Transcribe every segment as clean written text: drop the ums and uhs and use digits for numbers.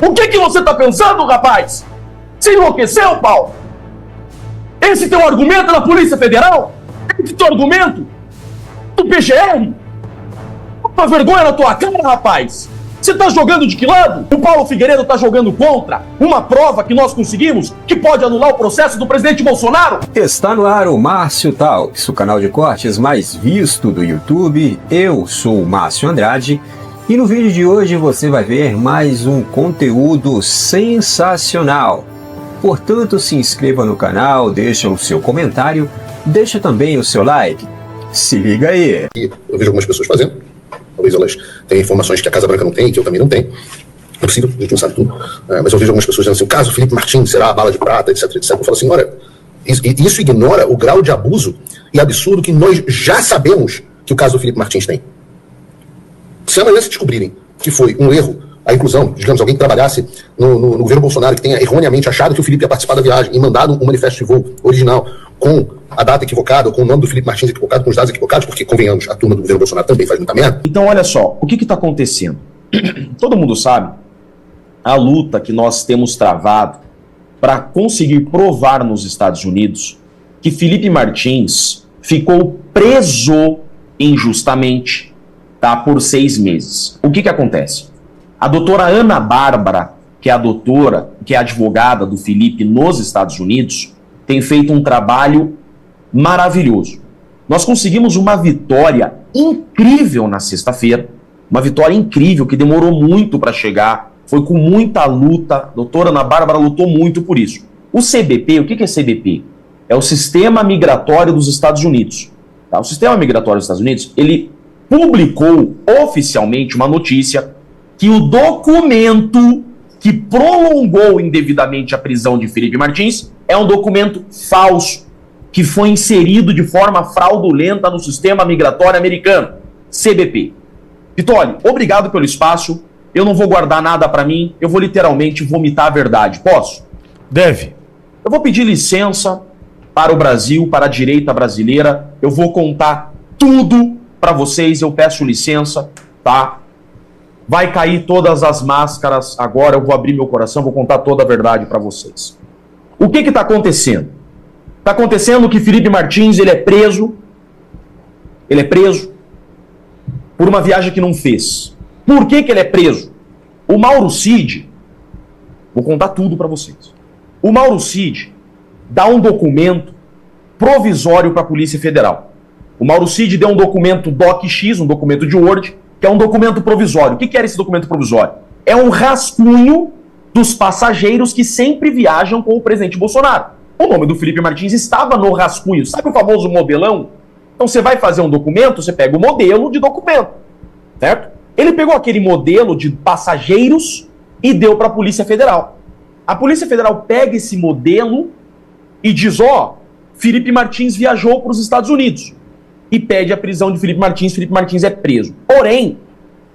O que você tá pensando, rapaz? Você enlouqueceu, Paulo? Esse teu argumento é da Polícia Federal? Esse teu argumento? Do PGR? Uma vergonha na tua cara, rapaz! Você tá jogando de que lado? O Paulo Figueiredo tá jogando contra uma prova que nós conseguimos que pode anular o processo do presidente Bolsonaro? Está no ar o Márcio Talks, o canal de cortes mais visto do YouTube. Eu sou o Márcio Andrade e no vídeo de hoje você vai ver mais um conteúdo sensacional. Portanto, se inscreva no canal, deixa o seu comentário, deixa também o seu like. Se liga aí! Eu vejo algumas pessoas fazendo. Talvez elas tenham informações que a Casa Branca não tem, que eu também não tenho. É possível, a gente não sabe tudo. Mas eu vejo algumas pessoas dizendo assim, o caso Felipe Martins será a bala de prata, etc, etc. Eu falo assim, olha, isso ignora o grau de abuso e absurdo que nós já sabemos que o caso do Felipe Martins tem. Se amanhã se descobrirem que foi um erro a inclusão, digamos, alguém que trabalhasse no governo Bolsonaro, que tenha erroneamente achado que o Felipe ia participar da viagem e mandado um manifesto de voo original com a data equivocada, ou com o nome do Felipe Martins equivocado, com os dados equivocados, porque, convenhamos, a turma do governo Bolsonaro também faz muita merda. Então, olha só, o que está acontecendo? Todo mundo sabe a luta que nós temos travado para conseguir provar nos Estados Unidos que Felipe Martins ficou preso injustamente, tá, por 6 meses. O que acontece? A doutora Ana Bárbara, que é a advogada do Felipe nos Estados Unidos, tem feito um trabalho maravilhoso. Nós conseguimos uma vitória incrível na sexta-feira, uma vitória incrível que demorou muito para chegar, foi com muita luta, a doutora Ana Bárbara lutou muito por isso. O CBP, o que é CBP? É o Sistema Migratório dos Estados Unidos. Tá? O Sistema Migratório dos Estados Unidos, ele publicou oficialmente uma notícia que o documento que prolongou indevidamente a prisão de Felipe Martins é um documento falso, que foi inserido de forma fraudulenta no sistema migratório americano, CBP. Vitório, obrigado pelo espaço, eu não vou guardar nada para mim, eu vou literalmente vomitar a verdade, posso? Deve. Eu vou pedir licença para o Brasil, para a direita brasileira, eu vou contar tudo para vocês, eu peço licença, tá? Vai cair todas as máscaras agora, eu vou abrir meu coração, vou contar toda a verdade para vocês. O que está acontecendo? Está acontecendo que Felipe Martins ele é preso por uma viagem que não fez. Por que ele é preso? O Mauro Cid, vou contar tudo para vocês. O Mauro Cid dá um documento provisório para a Polícia Federal. O Mauro Cid deu um documento DocX, um documento de Word, que é um documento provisório. O que era esse documento provisório? É um rascunho dos passageiros que sempre viajam com o presidente Bolsonaro. O nome do Felipe Martins estava no rascunho. Sabe o famoso modelão? Então você vai fazer um documento, você pega o modelo de documento, certo? Ele pegou aquele modelo de passageiros e deu para a Polícia Federal. A Polícia Federal pega esse modelo e diz, Felipe Martins viajou para os Estados Unidos. E pede a prisão de Felipe Martins é preso. Porém,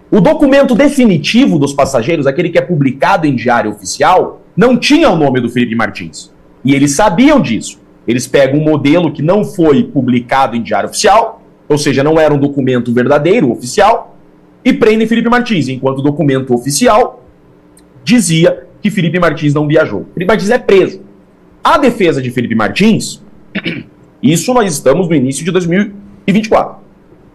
o documento definitivo dos passageiros, aquele que é publicado em diário oficial, não tinha o nome do Felipe Martins. E eles sabiam disso. Eles pegam um modelo que não foi publicado em diário oficial, ou seja, não era um documento verdadeiro, oficial, e prendem Felipe Martins, enquanto o documento oficial dizia que Felipe Martins não viajou. Felipe Martins é preso. A defesa de Felipe Martins, isso nós estamos no início de 2024.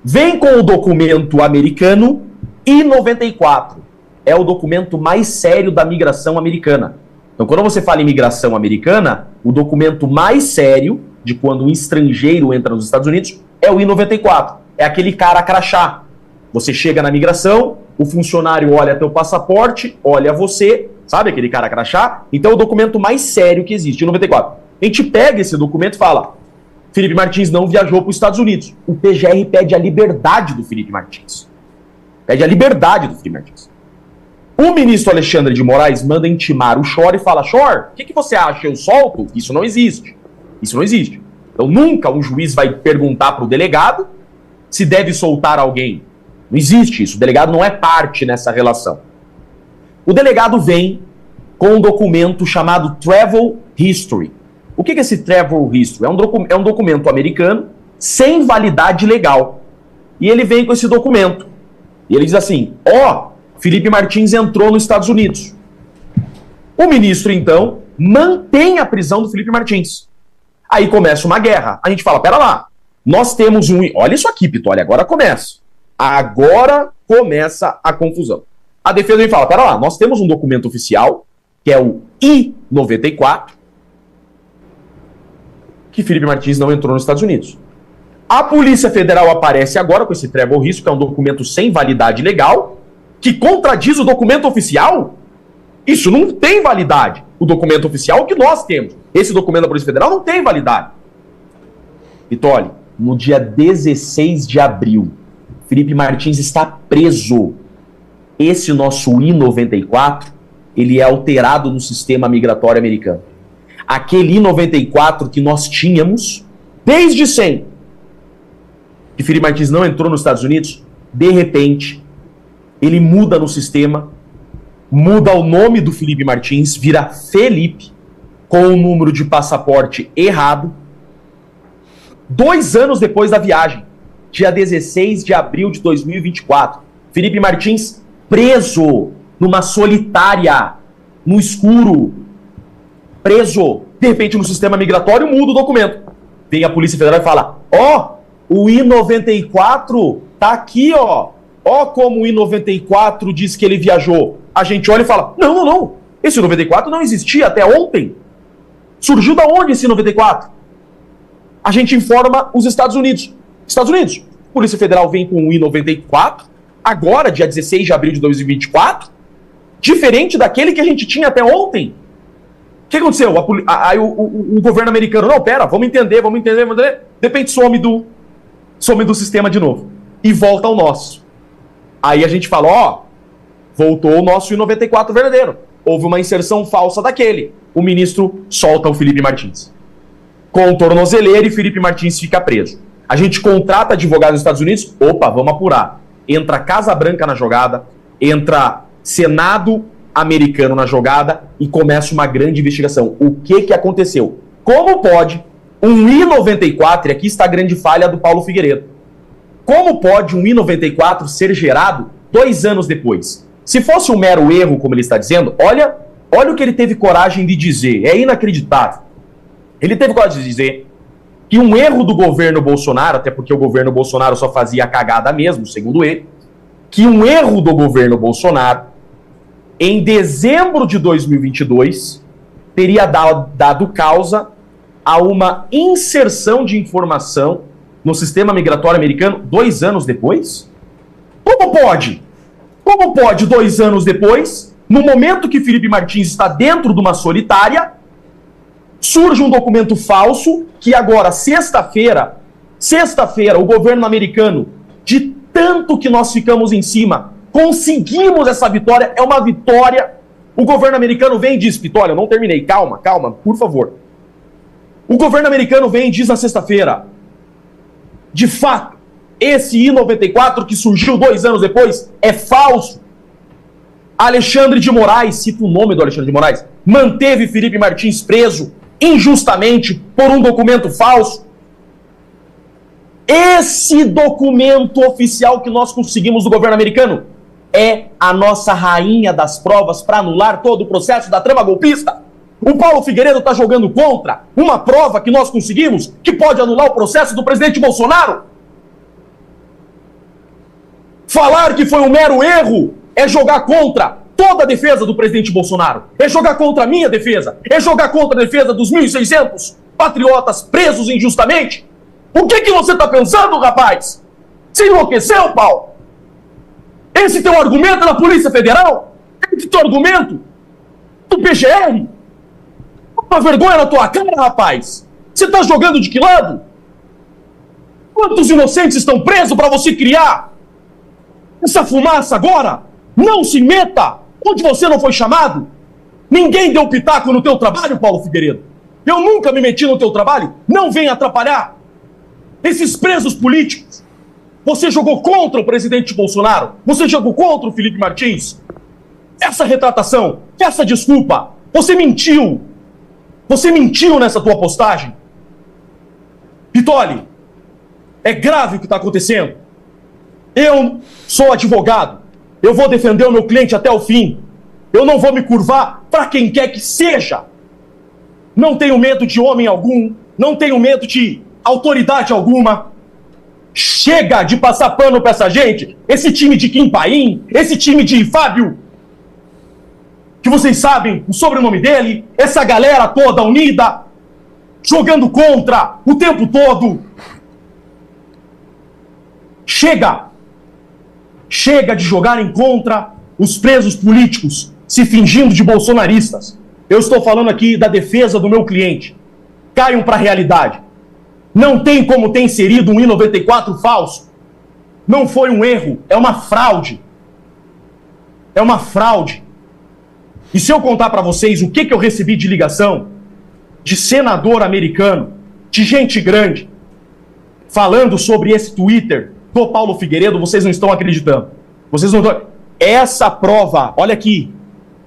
Vem com o documento americano I-94. É o documento mais sério da migração americana. Então, quando você fala em migração americana, o documento mais sério de quando um estrangeiro entra nos Estados Unidos é o I-94. É aquele cara crachá. Você chega na migração, o funcionário olha teu passaporte, olha você, sabe aquele cara crachá? Então, é o documento mais sério que existe, o I-94. A gente pega esse documento e fala, Felipe Martins não viajou para os Estados Unidos. O PGR pede a liberdade do Felipe Martins. Pede a liberdade do Felipe Martins. O ministro Alexandre de Moraes manda intimar o Schor e fala, Schor, o que você acha? Eu solto? Isso não existe. Isso não existe. Então nunca um juiz vai perguntar para o delegado se deve soltar alguém. Não existe isso. O delegado não é parte nessa relação. O delegado vem com um documento chamado Travel History. O que é esse Travel History? É um documento americano sem validade legal. E ele vem com esse documento. E ele diz assim, Felipe Martins entrou nos Estados Unidos. O ministro, então, mantém a prisão do Felipe Martins. Aí começa uma guerra. A gente fala, pera lá, nós temos um... Olha isso aqui, Pitoli, agora começa. Agora começa a confusão. A defesa vem fala, pera lá, nós temos um documento oficial, que é o I-94, que Felipe Martins não entrou nos Estados Unidos. A Polícia Federal aparece agora com esse Trevor Risco, que é um documento sem validade legal, que contradiz o documento oficial. Isso não tem validade. O documento oficial que nós temos. Esse documento da Polícia Federal não tem validade. Pitoli, no dia 16 de abril, Felipe Martins está preso. Esse nosso I-94, ele é alterado no sistema migratório americano. Aquele I-94 que nós tínhamos, desde sempre, que Felipe Martins não entrou nos Estados Unidos, de repente, ele muda no sistema, muda o nome do Felipe Martins, vira Felipe, com o número de passaporte errado, 2 anos depois da viagem, dia 16 de abril de 2024, Felipe Martins preso numa solitária, no escuro, preso, de repente no sistema migratório muda o documento. Vem a Polícia Federal e fala, o I-94 tá aqui, ó como o I-94 diz que ele viajou. A gente olha e fala, não, esse I-94 não existia até ontem. Surgiu da onde esse I-94? A gente informa os Estados Unidos. Polícia Federal vem com o I-94, agora, dia 16 de abril de 2024, diferente daquele que a gente tinha até ontem. O que aconteceu? Aí o governo americano, não, pera, vamos entender. De repente some do sistema de novo. E volta ao nosso. Aí a gente fala, voltou o nosso I-94 verdadeiro. Houve uma inserção falsa daquele. O ministro solta o Felipe Martins. Com tornozeleira e Felipe Martins fica preso. A gente contrata advogado nos Estados Unidos, vamos apurar. Entra Casa Branca na jogada, entra Senado americano na jogada e começa uma grande investigação. O que aconteceu? Como pode um I-94, e aqui está a grande falha do Paulo Figueiredo, como pode um I-94 ser gerado 2 anos depois? Se fosse um mero erro, como ele está dizendo, olha o que ele teve coragem de dizer, é inacreditável. Ele teve coragem de dizer que um erro do governo Bolsonaro, até porque o governo Bolsonaro só fazia cagada mesmo, segundo ele, que um erro do governo Bolsonaro, em dezembro de 2022, teria dado causa a uma inserção de informação no sistema migratório americano 2 anos depois? Como pode? Como pode 2 anos depois, no momento que Felipe Martins está dentro de uma solitária, surge um documento falso que agora, sexta-feira, o governo americano, de tanto que nós ficamos em cima, conseguimos essa vitória, é uma vitória. O governo americano vem e diz, Pitoli, eu não terminei, calma, por favor. O governo americano vem e diz na sexta-feira, de fato, esse I-94 que surgiu 2 anos depois é falso. Alexandre de Moraes, cita o nome do Alexandre de Moraes, manteve Felipe Martins preso injustamente por um documento falso. Esse documento oficial que nós conseguimos do governo americano é a nossa rainha das provas para anular todo o processo da trama golpista. O Paulo Figueiredo está jogando contra uma prova que nós conseguimos que pode anular o processo do presidente Bolsonaro. Falar que foi um mero erro é jogar contra toda a defesa do presidente Bolsonaro. É jogar contra a minha defesa. É jogar contra a defesa dos 1.600 patriotas presos injustamente. O que você está pensando, rapaz? Você enlouqueceu, Paulo? Esse teu argumento é da Polícia Federal? Esse teu argumento do PGR? Uma vergonha na tua cara, rapaz. Você está jogando de que lado? Quantos inocentes estão presos para você criar essa fumaça agora? Não se meta onde você não foi chamado. Ninguém deu pitaco no teu trabalho, Paulo Figueiredo. Eu nunca me meti no teu trabalho. Não venha atrapalhar. Esses presos políticos. Você jogou contra o presidente Bolsonaro. Você jogou contra o Felipe Martins. Essa retratação, essa desculpa, você mentiu. Você mentiu nessa tua postagem. Pitoli, é grave o que está acontecendo. Eu sou advogado. Eu vou defender o meu cliente até o fim. Eu não vou me curvar para quem quer que seja. Não tenho medo de homem algum, não tenho medo de autoridade alguma. Chega de passar pano para essa gente, esse time de Kim Paim, esse time de Fábio, que vocês sabem o sobrenome dele, essa galera toda unida, jogando contra o tempo todo. Chega! Chega de jogarem contra os presos políticos, se fingindo de bolsonaristas. Eu estou falando aqui da defesa do meu cliente. Caiam para a realidade. Não tem como ter inserido um I-94 falso. Não foi um erro, é uma fraude. É uma fraude. E se eu contar para vocês o que eu recebi de ligação de senador americano, de gente grande, falando sobre esse Twitter do Paulo Figueiredo, vocês não estão acreditando. Vocês não estão... Essa prova, olha aqui,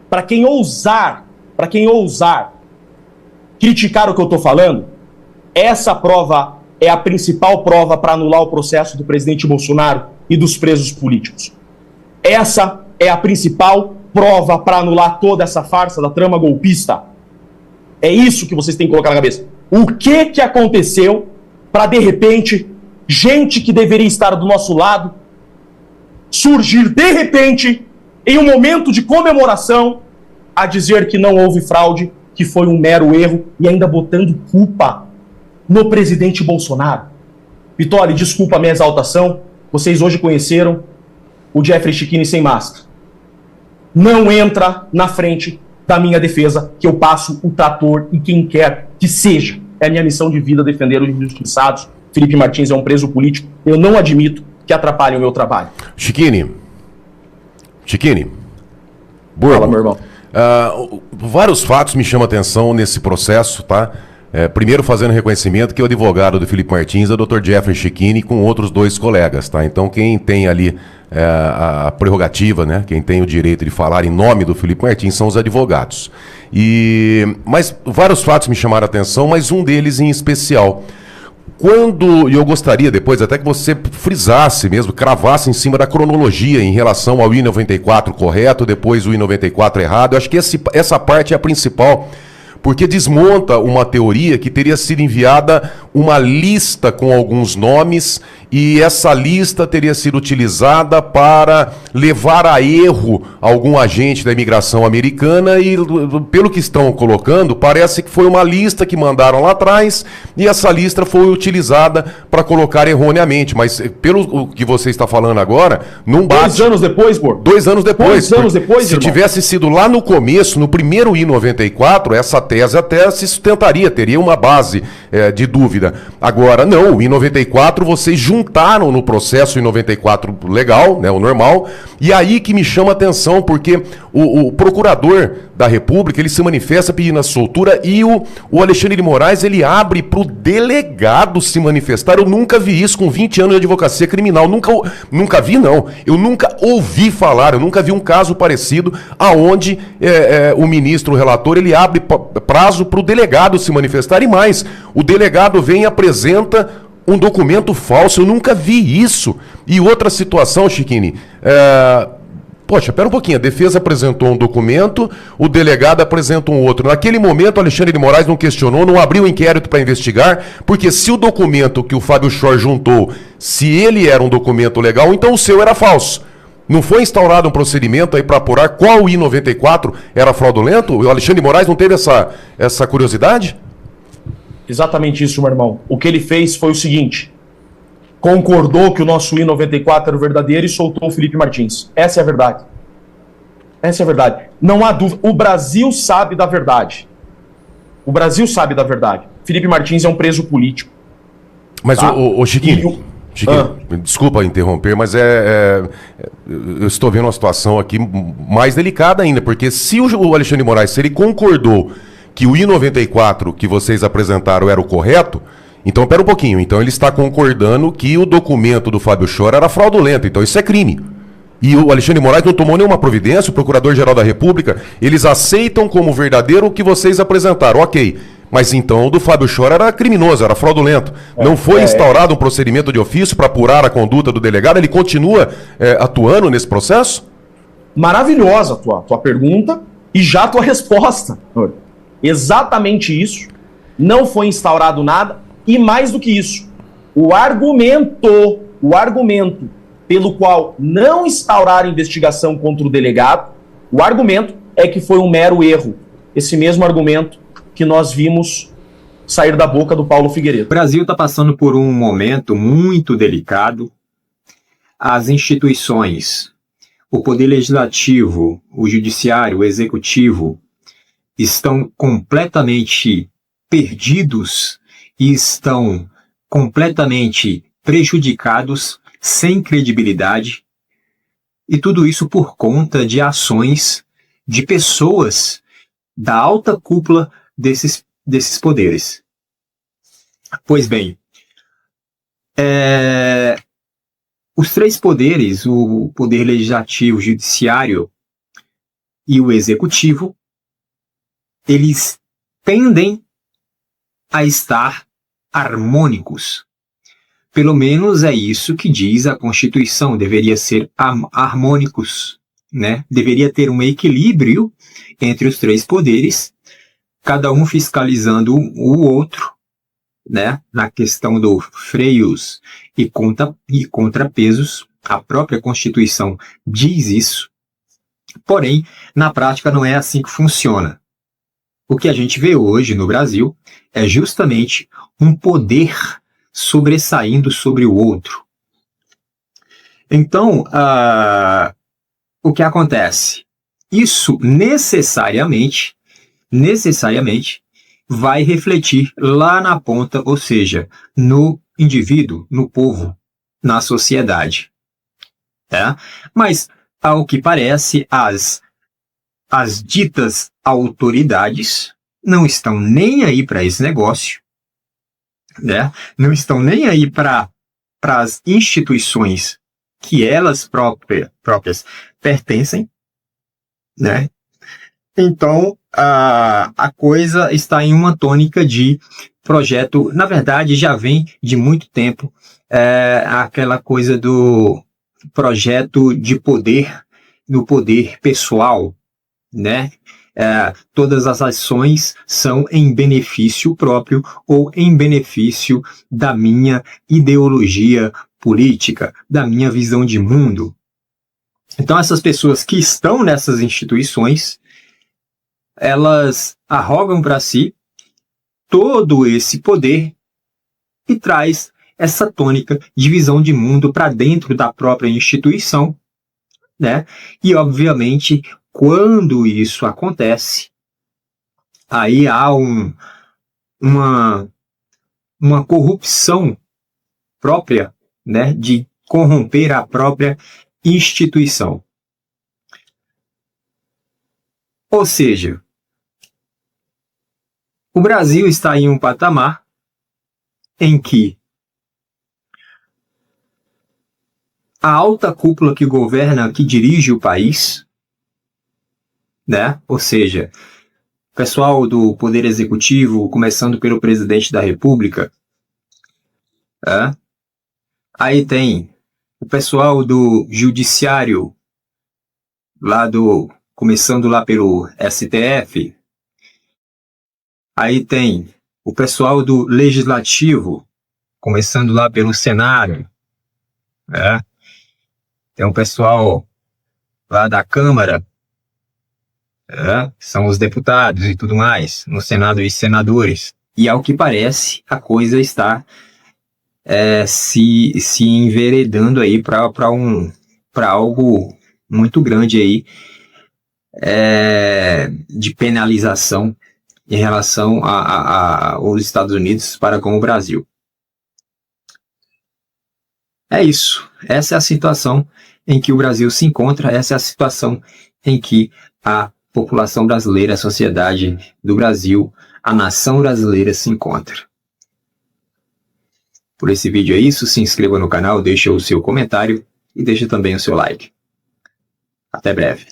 para quem ousar criticar o que eu estou falando, essa prova é a principal prova para anular o processo do presidente Bolsonaro e dos presos políticos. Essa é a principal prova para anular toda essa farsa da trama golpista. É isso que vocês têm que colocar na cabeça. O que aconteceu para, de repente, gente que deveria estar do nosso lado surgir, de repente, em um momento de comemoração, a dizer que não houve fraude, que foi um mero erro, e ainda botando culpa no presidente Bolsonaro. Vitória, desculpa a minha exaltação, vocês hoje conheceram o Jeffrey Chiquini sem máscara. Não entra na frente da minha defesa, que eu passo o trator e quem quer que seja. É a minha missão de vida defender os injustiçados. Felipe Martins é um preso político. Eu não admito que atrapalhem o meu trabalho. Chiquini. Fala, meu irmão. Vários fatos me chamam a atenção nesse processo, tá? Primeiro, fazendo reconhecimento que o advogado do Felipe Martins é o Dr. Jeffrey Chiquini com outros 2 colegas, tá? Então, quem tem ali a prerrogativa, né? Quem tem o direito de falar em nome do Felipe Martins são os advogados. Mas vários fatos me chamaram a atenção, mas um deles em especial. E eu gostaria depois até que você frisasse mesmo, cravasse em cima da cronologia em relação ao I-94 correto, depois o I-94 errado. Eu acho que essa parte é a principal, porque desmonta uma teoria que teria sido enviada uma lista com alguns nomes e essa lista teria sido utilizada para levar a erro algum agente da imigração americana e, pelo que estão colocando, parece que foi uma lista que mandaram lá atrás e essa lista foi utilizada para colocar erroneamente, mas pelo que você está falando agora, não bate. 2 anos depois, pô. 2 anos depois. 2 anos depois, se irmão, tivesse sido lá no começo, no primeiro I-94, essa tese até se sustentaria, teria uma base de dúvida. Agora, não, o I-94 vocês juntaram no processo I-94 legal, né, o normal, e aí que me chama a atenção, porque o procurador da República, ele se manifesta pedindo a soltura e o Alexandre de Moraes, ele abre para o delegado se manifestar. Eu nunca vi isso com 20 anos de advocacia criminal, nunca vi não, eu nunca ouvi falar, eu nunca vi um caso parecido aonde o ministro, o relator, ele abre prazo para o delegado se manifestar e mais, o delegado vem e apresenta um documento falso, eu nunca vi isso. E outra situação, Chiquini, poxa, pera um pouquinho, a defesa apresentou um documento, o delegado apresenta um outro. Naquele momento, o Alexandre de Moraes não questionou, não abriu inquérito para investigar, porque se o documento que o Fábio Schor juntou, se ele era um documento legal, então o seu era falso. Não foi instaurado um procedimento aí para apurar qual I-94 era fraudulento? O Alexandre de Moraes não teve essa curiosidade? Exatamente isso, meu irmão. O que ele fez foi o seguinte: concordou que o nosso I-94 era o verdadeiro e soltou o Felipe Martins. Essa é a verdade. Essa é a verdade. Não há dúvida. O Brasil sabe da verdade. O Brasil sabe da verdade. Felipe Martins é um preso político. Mas, tá? Chiquinho, desculpa interromper, mas eu estou vendo uma situação aqui mais delicada ainda, porque se o Alexandre de Moraes, se ele concordou que o I-94 que vocês apresentaram era o correto, então pera um pouquinho, então ele está concordando que o documento do Fábio Schor era fraudulento, então isso é crime. E o Alexandre de Moraes não tomou nenhuma providência, o Procurador-Geral da República, eles aceitam como verdadeiro o que vocês apresentaram, ok. Mas então o do Fábio Schor era criminoso, era fraudulento. Não foi instaurado um procedimento de ofício para apurar a conduta do delegado? Ele continua atuando nesse processo? Maravilhosa a tua pergunta e já a tua resposta. Exatamente isso. Não foi instaurado nada e mais do que isso, o argumento pelo qual não instauraram investigação contra o delegado, o argumento é que foi um mero erro. Esse mesmo argumento que nós vimos sair da boca do Paulo Figueiredo. O Brasil está passando por um momento muito delicado. As instituições, o Poder Legislativo, o Judiciário, o Executivo, estão completamente perdidos e estão completamente prejudicados, sem credibilidade, e tudo isso por conta de ações de pessoas da alta cúpula desses poderes. Pois bem, os três poderes, o Poder Legislativo, o Judiciário e o Executivo, eles tendem a estar harmônicos. Pelo menos é isso que diz a Constituição, deveria ser harmônicos, né? Deveria ter um equilíbrio entre os três poderes, cada um fiscalizando o outro, né? Na questão dos freios e contrapesos. A própria Constituição diz isso. Porém, na prática não é assim que funciona. O que a gente vê hoje no Brasil é justamente um poder sobressaindo sobre o outro. Então, o que acontece? Isso necessariamente vai refletir lá na ponta, ou seja, no indivíduo, no povo, na sociedade. Tá? Mas, ao que parece, as ditas autoridades não estão nem aí para esse negócio, né? Não estão nem aí para as instituições que elas próprias pertencem, né? Então, a coisa está em uma tônica de projeto, na verdade já vem de muito tempo, aquela coisa do projeto de poder, do poder pessoal, né? Todas as ações são em benefício próprio ou em benefício da minha ideologia política, da minha visão de mundo. Então essas pessoas que estão nessas instituições, elas arrogam para si todo esse poder e traz essa tônica de visão de mundo para dentro da própria instituição, né? E obviamente, quando isso acontece, aí há uma corrupção própria, né, de corromper a própria instituição. Ou seja, o Brasil está em um patamar em que a alta cúpula que governa, que dirige o país, né? Ou seja, o pessoal do Poder Executivo, começando pelo Presidente da República, aí tem o pessoal do Judiciário, começando lá pelo STF, aí tem o pessoal do Legislativo, começando lá pelo Senado, tem o pessoal lá da Câmara, são os deputados e tudo mais, no Senado e senadores. E ao que parece, a coisa está se enveredando aí para algo muito grande aí, de penalização em relação aos Estados Unidos para com o Brasil. É isso. Essa é a situação em que o Brasil se encontra, essa é a situação em que a população brasileira, a sociedade do Brasil, a nação brasileira se encontra. Por esse vídeo é isso, se inscreva no canal, deixe o seu comentário e deixe também o seu like. Até breve.